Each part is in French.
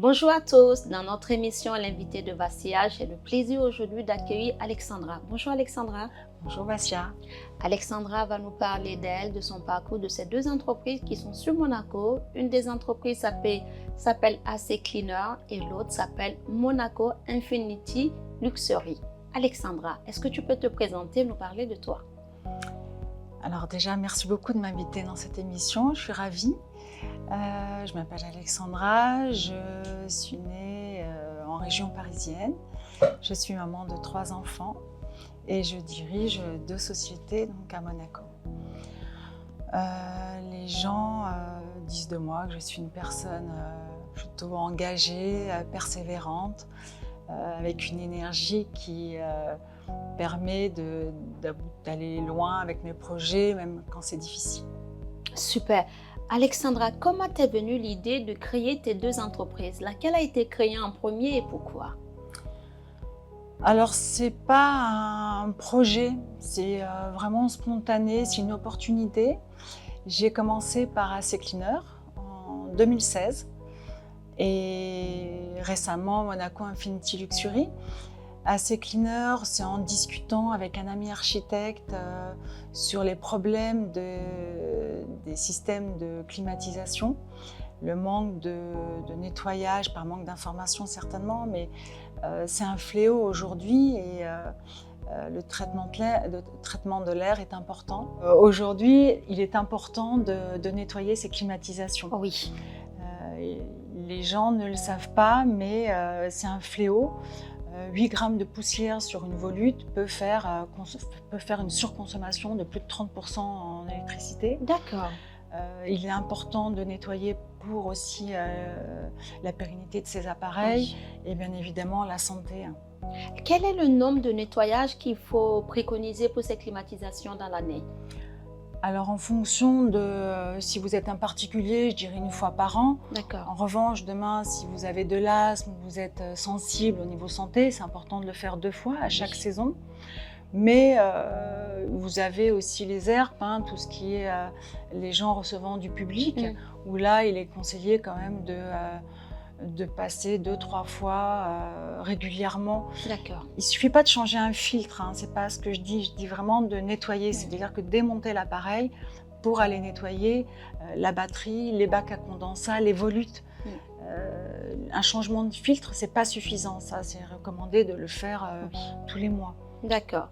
Bonjour à tous, dans notre émission L'invité de Vassia, j'ai le plaisir aujourd'hui d'accueillir Alexandra. Bonjour Alexandra. Bonjour Vassia. Alexandra va nous parler d'elle, de son parcours, de ces deux entreprises qui sont sur Monaco. Une des entreprises s'appelle AC Cleaner et l'autre s'appelle Monaco Infinity Luxury. Alexandra, est-ce que tu peux te présenter et nous parler de toi? Alors déjà, merci beaucoup de m'inviter dans cette émission, je suis ravie. Je m'appelle Alexandra, je suis née en région parisienne. Je suis maman de 3 enfants et je dirige 2 sociétés donc à Monaco. Les gens disent de moi que je suis une personne plutôt engagée, persévérante, avec une énergie qui permet d'aller loin avec mes projets, même quand c'est difficile. Super. Alexandra, comment t'es venue l'idée de créer tes 2 entreprises? Laquelle a été créée en premier et pourquoi? Alors, c'est pas un projet, c'est vraiment spontané, c'est une opportunité. J'ai commencé par AC Cleaner en 2016 et récemment Monaco Infinity Luxury. AC Cleaner, c'est en discutant avec un ami architecte sur les problèmes des systèmes de climatisation, le manque de nettoyage par manque d'information certainement, mais c'est un fléau aujourd'hui et le traitement de l'air est important. Aujourd'hui, il est important de nettoyer ces climatisations. Oui. Les gens ne le savent pas, mais c'est un fléau. 8 grammes de poussière sur une volute peut faire une surconsommation de plus de 30% en électricité. D'accord. Il est important de nettoyer pour aussi la pérennité de ces appareils et bien évidemment la santé. Quel est le nombre de nettoyages qu'il faut préconiser pour ces climatisations dans l'année? Alors en fonction de si vous êtes un particulier, je dirais 1 fois par an. D'accord. En revanche, demain, si vous avez de l'asthme, vous êtes sensible au niveau santé, c'est important de le faire 2 fois à chaque saison. Mais vous avez aussi les ERP, tout ce qui est les gens recevant du public, où là, il est conseillé quand même de passer 2-3 fois régulièrement. D'accord. Il ne suffit pas de changer un filtre, c'est pas ce que je dis vraiment de nettoyer, c'est-à-dire que démonter l'appareil pour aller nettoyer la batterie, les bacs à condensat, les volutes. Un changement de filtre, c'est pas suffisant, ça c'est recommandé de le faire tous les mois. D'accord.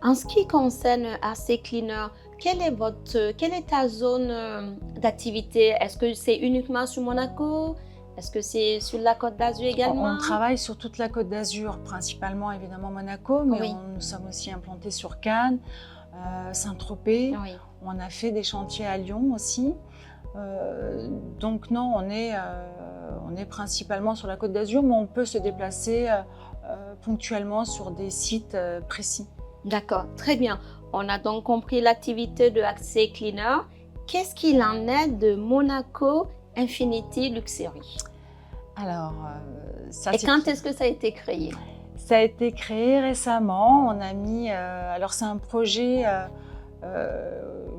En ce qui concerne AC Cleaner, quelle est ta zone d'activité? Est-ce que c'est uniquement sur Monaco? Est-ce que c'est sur la Côte d'Azur également? On travaille sur toute la Côte d'Azur, principalement évidemment Monaco, mais Oui. nous sommes aussi implantés sur Cannes, Saint-Tropez. Oui. On a fait des chantiers à Lyon aussi. Donc non, on est principalement sur la Côte d'Azur, mais on peut se déplacer ponctuellement sur des sites précis. D'accord, très bien. On a donc compris l'activité de AC Cleaner. Qu'est-ce qu'il en est de Monaco Infinity Luxury? Alors, et quand est-ce que ça a été créé? Ça a été créé récemment. On a mis. Alors, c'est un projet.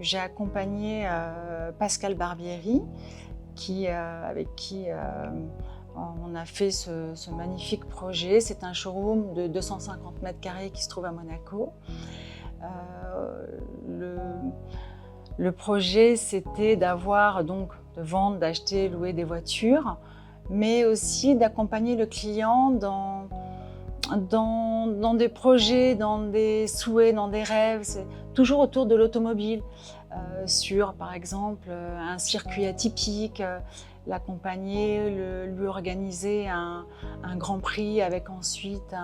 J'ai accompagné Pascal Barbieri, avec qui on a fait ce magnifique projet. C'est un showroom de 250 mètres carrés qui se trouve à Monaco. Le projet, c'était de vendre, d'acheter, louer des voitures, mais aussi d'accompagner le client dans des projets, dans des souhaits, dans des rêves. C'est toujours autour de l'automobile, sur par exemple un circuit atypique, l'accompagner, lui organiser un grand prix avec ensuite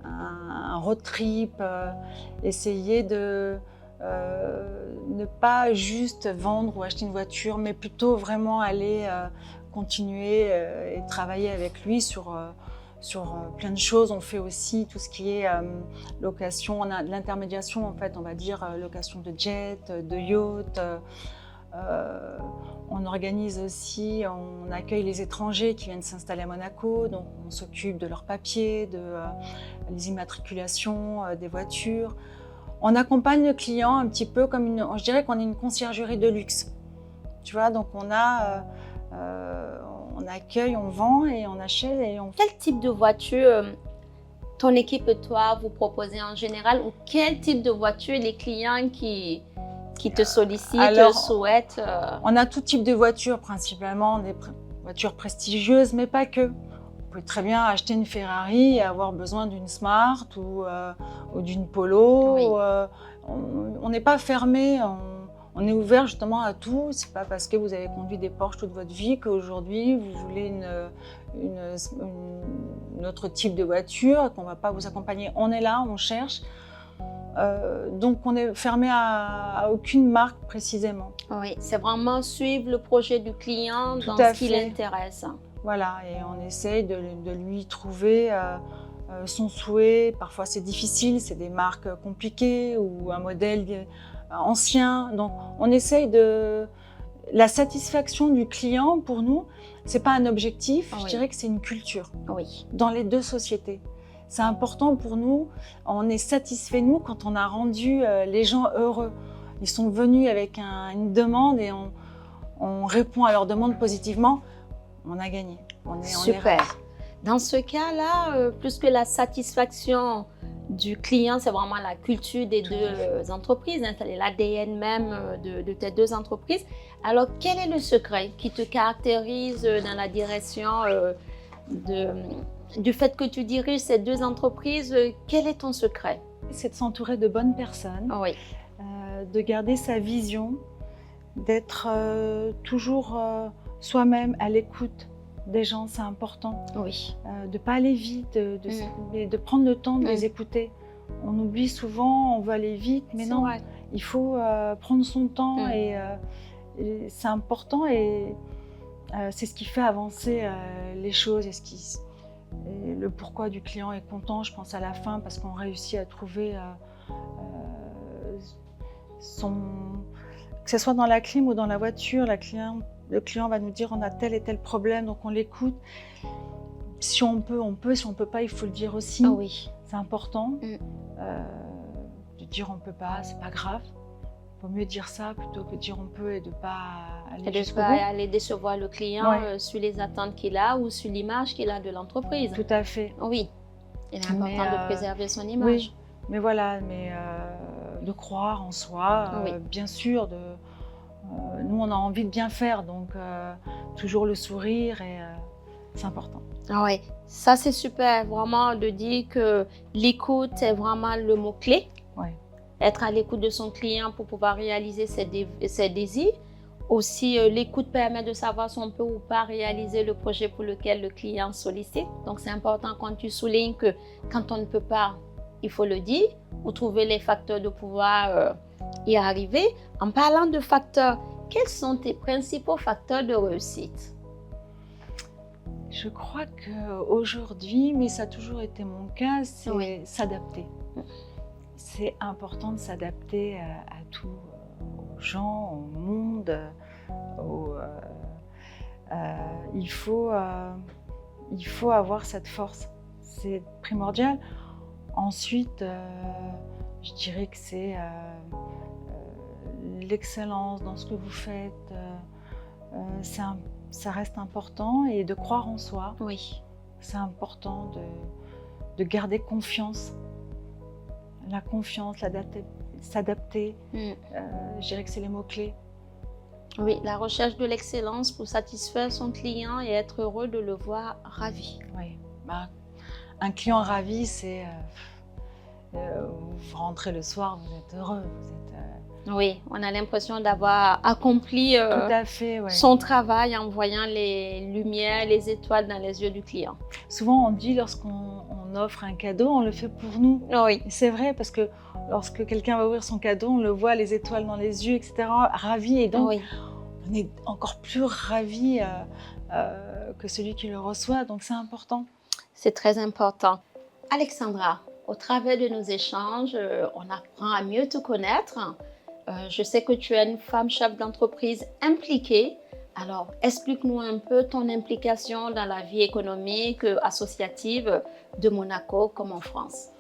un road trip, essayer de ne pas juste vendre ou acheter une voiture, mais plutôt vraiment aller continuer et travailler avec lui sur plein de choses. On fait aussi tout ce qui est location, on a de l'intermédiation en fait, on va dire location de jet, de yacht. On organise aussi, on accueille les étrangers qui viennent s'installer à Monaco, donc on s'occupe de leurs papiers, des immatriculations des voitures. On accompagne le client un petit peu comme je dirais qu'on est une conciergerie de luxe. Tu vois, donc on on accueille, on vend et on achète et on... Quel type de voiture ton équipe et toi vous proposez en général, ou quel type de voiture les clients qui te sollicitent souhaitent On a tout type de voitures, principalement des voitures prestigieuses, mais pas que. Vous pouvez très bien acheter une Ferrari et avoir besoin d'une Smart ou d'une Polo. Oui. On n'est pas fermé, on est ouvert justement à tout. C'est pas parce que vous avez conduit des Porsche toute votre vie qu'aujourd'hui vous voulez un autre type de voiture, qu'on ne va pas vous accompagner. On est là, on cherche. Donc on est fermé à aucune marque précisément. Oui, c'est vraiment suivre le projet du client Tout dans à ce qui fait. l'intéresse. Voilà, et on essaye de lui trouver son souhait. Parfois c'est difficile, c'est des marques compliquées ou un modèle ancien. Donc on essaye de... La satisfaction du client, pour nous, c'est pas un objectif, Oui. Je dirais que c'est une culture Oui. dans les deux sociétés. C'est important pour nous, on est satisfait nous quand on a rendu les gens heureux. Ils sont venus avec une demande et on répond à leur demande positivement, on a gagné. On est Super. ravis. Dans ce cas-là, plus que la satisfaction du client, c'est vraiment la culture des deux entreprises, hein, c'est l'ADN même de tes deux entreprises. Alors, quel est le secret qui te caractérise dans la direction du fait que tu diriges ces deux entreprises? Quel est ton secret? C'est de s'entourer de bonnes personnes, Oui. de garder sa vision, d'être toujours soi-même à l'écoute des gens, c'est important. Oui. De ne pas aller vite, de prendre le temps de les écouter. On oublie souvent, on veut aller vite, mais non, il faut prendre son temps et c'est important et c'est ce qui fait avancer les choses et le pourquoi du client est content, je pense à la fin, parce qu'on réussit à trouver que ce soit dans la clim ou dans la voiture, le client va nous dire on a tel et tel problème, donc on l'écoute. Si on peut, on peut. Si on ne peut pas, il faut le dire aussi. Ah oui. C'est important de dire on ne peut pas, c'est pas grave. Il vaut mieux dire ça plutôt que dire on peut et de ne pas aller jusqu'au bout. Et de ne pas aller décevoir le client sur les attentes qu'il a ou sur l'image qu'il a de l'entreprise. Tout à fait. Oui. Il est important de préserver son image. Oui, mais voilà, de croire en soi, bien sûr. Nous, on a envie de bien faire, donc toujours le sourire, et c'est important. Ah oui, ça c'est super, vraiment de dire que l'écoute est vraiment le mot-clé. Ouais. Être à l'écoute de son client pour pouvoir réaliser ses désirs. Aussi, l'écoute permet de savoir si on peut ou pas réaliser le projet pour lequel le client sollicite. Donc, c'est important quand tu soulignes que quand on ne peut pas, il faut le dire, ou trouver les facteurs de pouvoir y arriver. En parlant de facteurs, quels sont tes principaux facteurs de réussite? Je crois qu'aujourd'hui, mais ça a toujours été mon cas, c'est s'adapter. C'est important de s'adapter à tout, aux gens, au monde. Il faut avoir cette force, c'est primordial. Ensuite, je dirais que c'est l'excellence dans ce que vous faites. Ça reste important, et de croire en soi. Oui. C'est important de garder confiance. La confiance, s'adapter, je dirais que c'est les mots-clés. Oui, la recherche de l'excellence pour satisfaire son client et être heureux de le voir ravi. Oui, un client ravi, c'est vous rentrez le soir, vous êtes heureux. Oui, on a l'impression d'avoir accompli tout à fait, son travail en voyant les lumières, les étoiles dans les yeux du client. Souvent, on dit lorsqu'on offre un cadeau, on le fait pour nous. Oui. C'est vrai, parce que lorsque quelqu'un va ouvrir son cadeau, on le voit, les étoiles dans les yeux, etc., ravi. Et donc, on est encore plus ravi que celui qui le reçoit. Donc, c'est important. C'est très important. Alexandra, au travers de nos échanges, on apprend à mieux te connaître. Je sais que tu es une femme chef d'entreprise impliquée. Alors, explique-nous un peu ton implication dans la vie économique, associative de Monaco comme en France.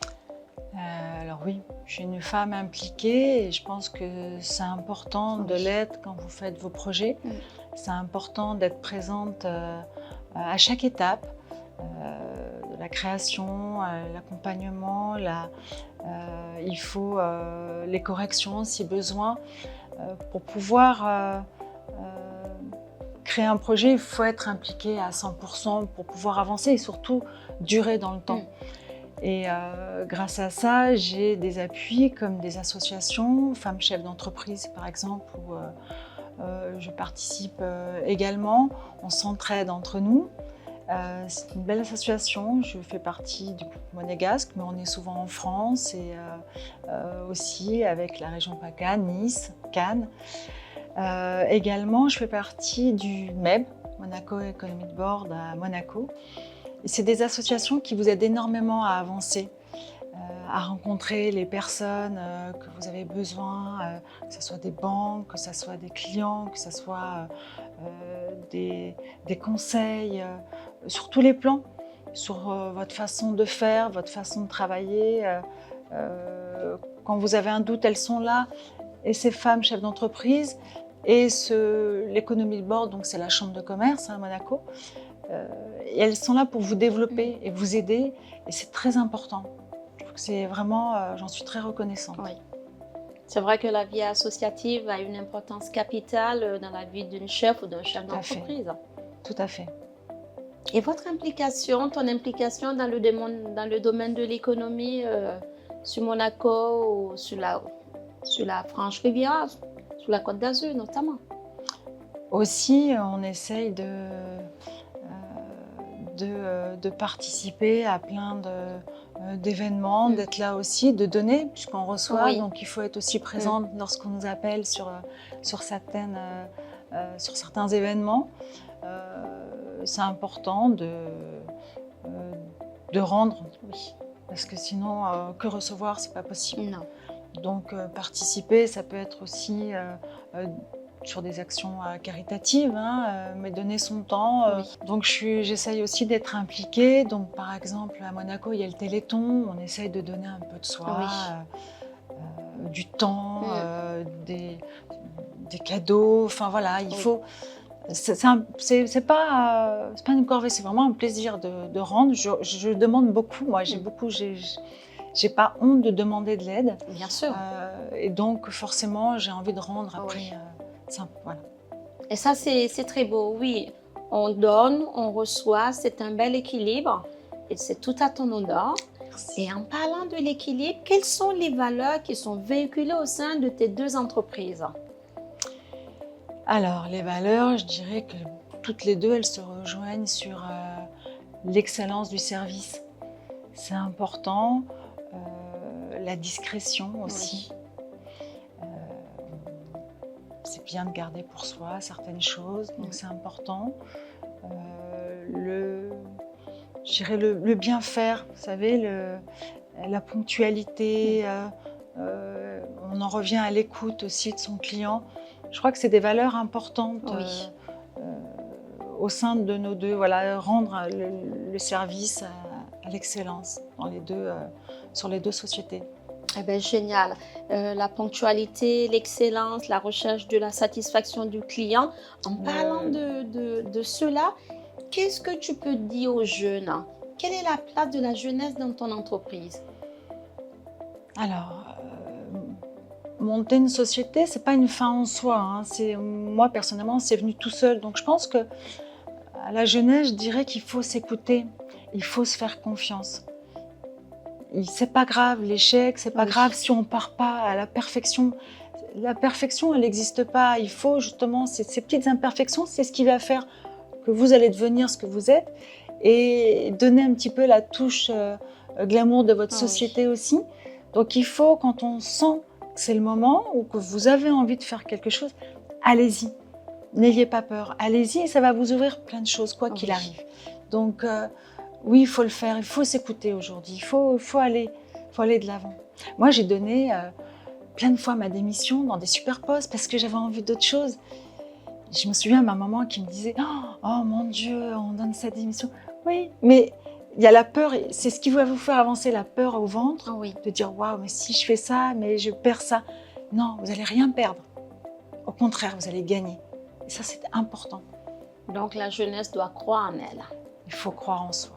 Alors oui, je suis une femme impliquée et je pense que c'est important de l'être quand vous faites vos projets. C'est important d'être présente à chaque étape, de la création, l'accompagnement, il faut les corrections si besoin. Pour pouvoir créer un projet, il faut être impliqué à 100% pour pouvoir avancer et surtout durer dans le temps. Et grâce à ça, j'ai des appuis comme des associations, femmes chefs d'entreprise par exemple, où je participe également. On s'entraide entre nous. C'est une belle association. Je fais partie du groupe monégasque, mais on est souvent en France et aussi avec la région PACA, Nice, Cannes. Également, je fais partie du MEB, Monaco Economic Board à Monaco. C'est des associations qui vous aident énormément à avancer, à rencontrer les personnes que vous avez besoin, que ce soit des banques, que ce soit des clients, que ce soit des conseils, sur tous les plans, sur votre façon de faire, votre façon de travailler. Quand vous avez un doute, elles sont là. Et ces femmes chefs d'entreprise et l'Economic Board, donc c'est la chambre de commerce à Monaco, et elles sont là pour vous développer et vous aider, et c'est très important. Je trouve que c'est vraiment, j'en suis très reconnaissante. Oui. C'est vrai que la vie associative a une importance capitale dans la vie d'une chef ou d'un chef d'entreprise. Tout à fait. Et votre implication, ton implication dans le domaine de l'économie sur Monaco ou sur la Franche Riviera, sur la Côte d'Azur notamment? Aussi, on essaye de participer à plein d'événements, d'être là aussi, de donner, puisqu'on reçoit. Oui. Donc il faut être aussi présente lorsqu'on nous appelle sur certains événements. C'est important de rendre, oui, parce que sinon, que recevoir, c'est pas possible. Non. Donc participer, ça peut être aussi sur des actions caritatives, mais donner son temps. Oui. Donc j'essaye aussi d'être impliquée. Donc par exemple à Monaco, il y a le Téléthon, on essaye de donner un peu de soi, oui. Du temps, des cadeaux. Enfin voilà, il faut. C'est pas une corvée, c'est vraiment un plaisir de rendre. Je demande beaucoup, moi j'ai pas honte de demander de l'aide. Bien sûr. Et donc forcément j'ai envie de rendre après. Oui. Ça, voilà. Et ça c'est très beau, oui. On donne, on reçoit, c'est un bel équilibre et c'est tout à ton honneur. Merci. Et en parlant de l'équilibre, quelles sont les valeurs qui sont véhiculées au sein de tes deux entreprises? Alors, les valeurs, je dirais que toutes les deux, elles se rejoignent sur l'excellence du service. C'est important, la discrétion aussi. Oui. C'est bien de garder pour soi certaines choses, donc c'est important. Je dirais le bien faire, vous savez, la ponctualité, on en revient à l'écoute aussi de son client. Je crois que c'est des valeurs importantes, oui. Au sein de nos deux, voilà, rendre le service à l'excellence sur les deux sociétés. Eh bien, génial. La ponctualité, l'excellence, la recherche de la satisfaction du client. En parlant de cela, qu'est-ce que tu peux dire aux jeunes? Quelle est la place de la jeunesse dans ton entreprise? Alors, monter une société, c'est pas une fin en soi. Moi, personnellement, c'est venu tout seul. Donc, je pense que à la jeunesse, je dirais qu'il faut s'écouter. Il faut se faire confiance. C'est pas grave l'échec, c'est pas grave si on part pas à la perfection. La perfection, elle n'existe pas. Il faut justement ces petites imperfections, c'est ce qui va faire que vous allez devenir ce que vous êtes et donner un petit peu la touche glamour de votre société aussi. Donc, il faut, quand on sent c'est le moment ou que vous avez envie de faire quelque chose, allez-y. N'ayez pas peur. Allez-y et ça va vous ouvrir plein de choses, quoi qu'il arrive. Donc, oui, il faut le faire. Il faut s'écouter aujourd'hui. Il faut aller de l'avant. Moi, j'ai donné plein de fois ma démission dans des super postes parce que j'avais envie d'autre chose. Je me souviens de ma maman qui me disait « Oh mon Dieu, on donne sa démission. » Oui, mais il y a la peur, c'est ce qui va vous faire avancer, la peur au ventre, de dire « Waouh, mais si je fais ça, mais je perds ça. » Non, vous n'allez rien perdre. Au contraire, vous allez gagner. Et ça, c'est important. Donc la jeunesse doit croire en elle. Il faut croire en soi.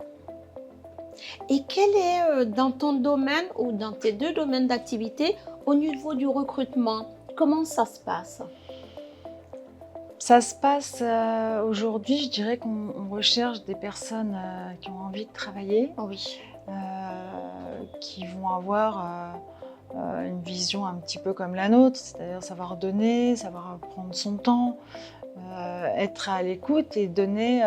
Et quel est dans ton domaine ou dans tes deux domaines d'activité au niveau du recrutement? Comment ça se passe? Ça se passe aujourd'hui, je dirais qu'on recherche des personnes qui ont envie de travailler, Oui, qui vont avoir une vision un petit peu comme la nôtre, c'est-à-dire savoir donner, savoir prendre son temps, être à l'écoute et donner,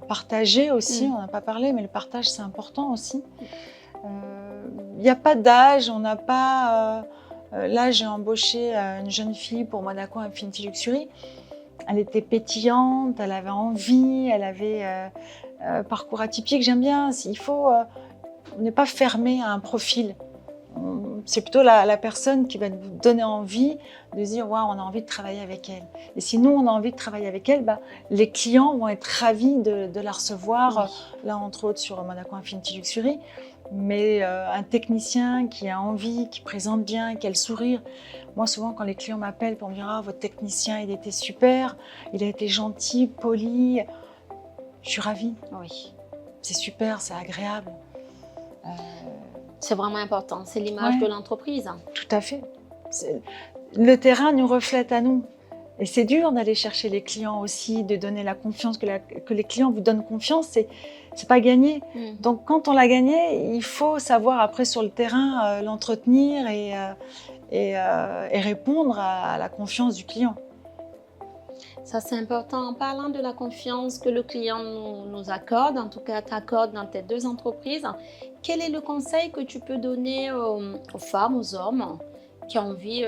partager aussi. On n'a pas parlé, mais le partage c'est important aussi. Il n'y a pas d'âge, on n'a pas... là, j'ai embauché une jeune fille pour Monaco Infinity Luxury. Elle était pétillante, elle avait envie, elle avait parcours atypique. J'aime bien, on n'est pas fermé à un profil. C'est plutôt la personne qui va nous donner envie de dire waouh, on a envie de travailler avec elle. Et si nous, on a envie de travailler avec elle, les clients vont être ravis de la recevoir, là entre autres sur Monaco Infinity Luxury. Mais un technicien qui a envie, qui présente bien, qui a le sourire. Moi, souvent, quand les clients m'appellent pour me dire « Ah, votre technicien, il était super, il a été gentil, poli », je suis ravie. oui. C'est super, c'est agréable. C'est vraiment important, c'est l'image de l'entreprise. Tout à fait. Le terrain nous reflète à nous. Et c'est dur d'aller chercher les clients aussi, de donner la confiance, que les clients vous donnent confiance, c'est pas gagné. Donc quand on l'a gagné, il faut savoir après sur le terrain l'entretenir et répondre à la confiance du client. Ça, c'est important. En parlant de la confiance que le client nous accorde, en tout cas t'accorde dans tes deux entreprises, quel est le conseil que tu peux donner aux femmes, aux hommes qui ont envie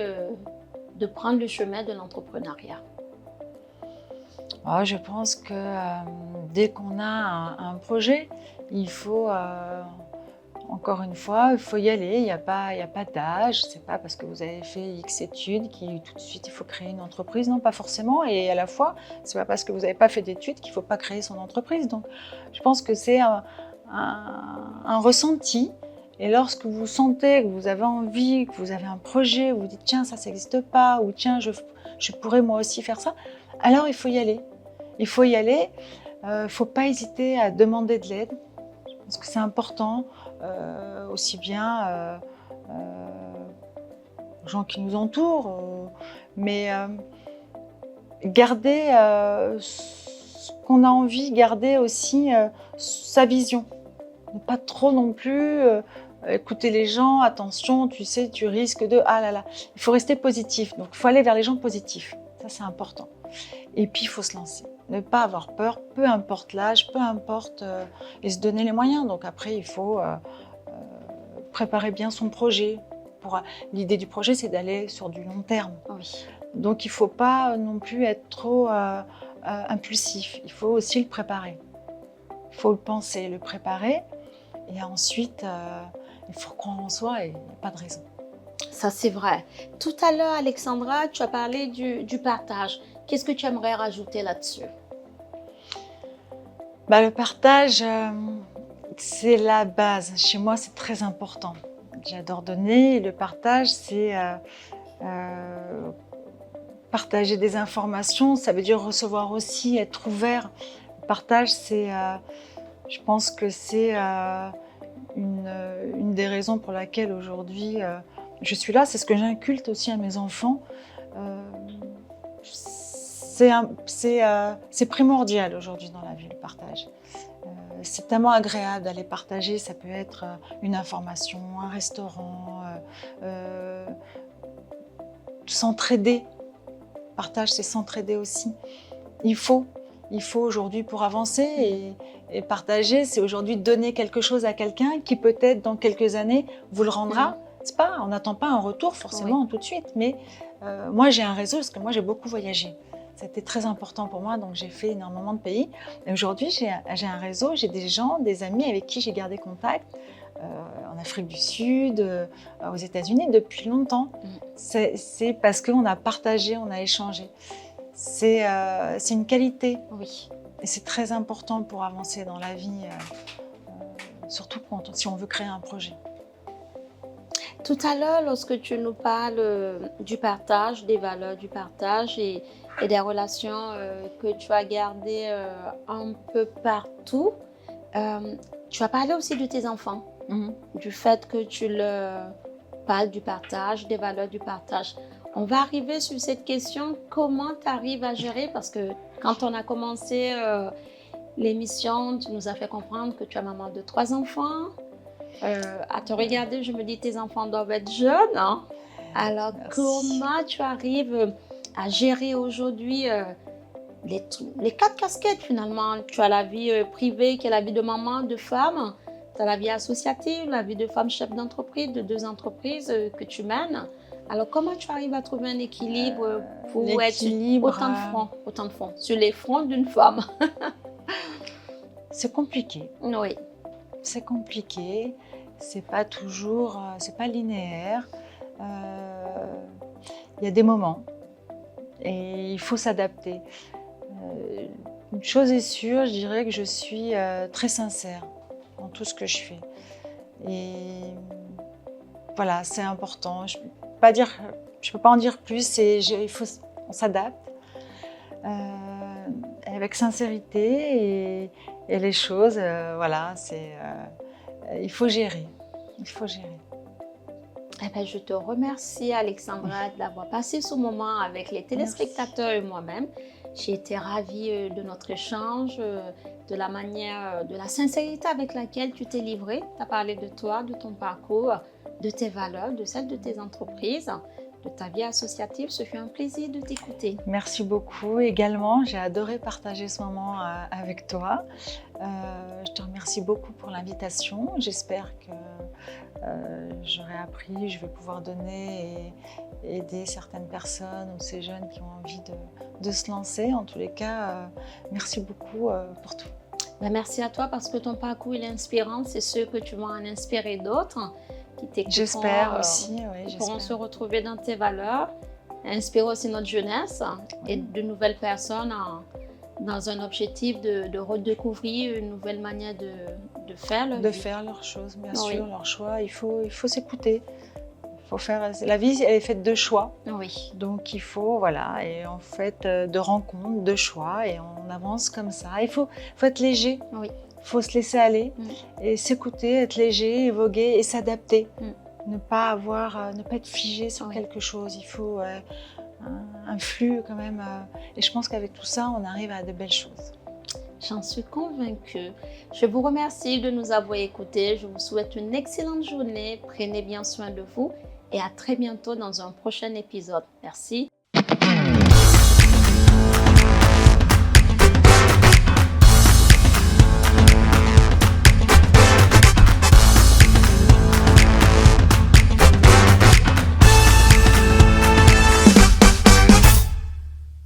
de prendre le chemin de l'entrepreneuriat? Je pense que dès qu'on a un projet, il faut... Encore une fois, il faut y aller, il n'y a pas d'âge, c'est pas parce que vous avez fait X études qu'il tout de suite il faut créer une entreprise, non pas forcément, et à la fois, c'est pas parce que vous n'avez pas fait d'études qu'il ne faut pas créer son entreprise. Donc je pense que c'est un ressenti, et lorsque vous sentez que vous avez envie, que vous avez un projet, vous vous dites tiens ça n'existe pas, ou tiens je pourrais moi aussi faire ça, alors il faut y aller. Il faut y aller, il ne faut pas hésiter à demander de l'aide, je pense que c'est important. Aussi bien aux gens qui nous entourent, mais garder ce qu'on a envie, garder aussi sa vision. Ne pas trop non plus écouter les gens, attention, tu sais, tu risques de... Ah là là, il faut rester positif, donc il faut aller vers les gens positifs, ça c'est important. Et puis il faut se lancer, ne pas avoir peur, peu importe l'âge, peu importe, et se donner les moyens. Donc après il faut préparer bien son projet. L'idée du projet c'est d'aller sur du long terme. Oui. Donc il ne faut pas non plus être trop impulsif, il faut aussi le préparer. Il faut le penser, le préparer, et ensuite il faut croire en soi et il n'y a pas de raison. Ça, c'est vrai. Tout à l'heure, Alexandra, tu as parlé du partage. Qu'est-ce que tu aimerais rajouter là-dessus? Le partage, c'est la base. Chez moi, c'est très important. J'adore donner. Et le partage, c'est partager des informations. Ça veut dire recevoir aussi, être ouvert. Le partage, je pense que c'est une des raisons pour laquelle aujourd'hui je suis là. C'est ce que j'inculte aussi à mes enfants. C'est primordial aujourd'hui dans la vie, le partage. C'est tellement agréable d'aller partager. Ça peut être une information, un restaurant, s'entraider. Partage, c'est s'entraider aussi. Il faut aujourd'hui pour avancer et partager, c'est aujourd'hui donner quelque chose à quelqu'un qui peut-être dans quelques années vous le rendra. C'est pas, on n'attend pas un retour forcément tout de suite, mais moi j'ai un réseau parce que moi j'ai beaucoup voyagé. C'était très important pour moi, donc j'ai fait énormément de pays. Et aujourd'hui j'ai un réseau, j'ai des gens, des amis avec qui j'ai gardé contact en Afrique du Sud, aux États-Unis depuis longtemps. C'est parce qu'on a partagé, on a échangé. C'est une qualité. Oui. Et c'est très important pour avancer dans la vie, surtout si on veut créer un projet. Tout à l'heure, lorsque tu nous parles du partage, des valeurs du partage et des relations que tu as gardées un peu partout, euh, tu as parlé aussi de tes enfants, du fait que tu leur parles du partage, des valeurs du partage. On va arriver sur cette question, comment tu arrives à gérer, parce que quand on a commencé l'émission, tu nous as fait comprendre que tu es maman de 3 enfants. À te regarder, je me dis tes enfants doivent être jeunes, hein? Alors, Merci. comment tu arrives à gérer aujourd'hui les 4 casquettes finalement? Tu as la vie privée, qui est la vie de maman, de femme. Tu as la vie associative, la vie de femme chef d'entreprise, de 2 entreprises que tu mènes. Alors, comment tu arrives à trouver un équilibre pour être sur autant de fronts, sur les fronts d'une femme? C'est compliqué. Oui. C'est compliqué, c'est pas toujours, c'est pas linéaire. Il y a des moments et il faut s'adapter. Une chose est sûre, je dirais que je suis très sincère dans tout ce que je fais. Et voilà, c'est important. Je peux pas en dire plus. On s'adapte avec sincérité et les choses, voilà, il faut gérer. Il faut gérer. Eh ben, je te remercie, Alexandra, d'avoir passé ce moment avec les téléspectateurs et moi-même. J'ai été ravie de notre échange, de la manière, de la sincérité avec laquelle tu t'es livrée. Tu as parlé de toi, de ton parcours, de tes valeurs, de celles de tes entreprises, de ta vie associative. Ce fut un plaisir de t'écouter. Merci beaucoup. Également, j'ai adoré partager ce moment avec toi. Je te remercie beaucoup pour l'invitation. J'espère que j'aurai appris, je vais pouvoir donner et aider certaines personnes ou ces jeunes qui ont envie de se lancer. En tous les cas, merci beaucoup pour tout. Ben, merci à toi parce que ton parcours il est inspirant. C'est sûr que tu vas en inspirer d'autres qui t'écouteront. J'espère aussi, oui, qui pourront se retrouver dans tes valeurs, inspirer aussi notre jeunesse et de nouvelles personnes dans un objectif de redécouvrir une nouvelle manière de faire leur vie. Faire leurs choses, bien sûr, leurs choix. Il faut s'écouter. La vie, elle est faite de choix. Oui. Donc il faut, voilà, et en fait, de rencontres, de choix, et on avance comme ça. Il faut être léger. Oui. Il faut se laisser aller et s'écouter, être léger, évoquer et s'adapter. Ne pas être figé sur quelque chose. Il faut un flux quand même. Et je pense qu'avec tout ça, on arrive à de belles choses. J'en suis convaincue. Je vous remercie de nous avoir écoutés. Je vous souhaite une excellente journée. Prenez bien soin de vous et à très bientôt dans un prochain épisode. Merci.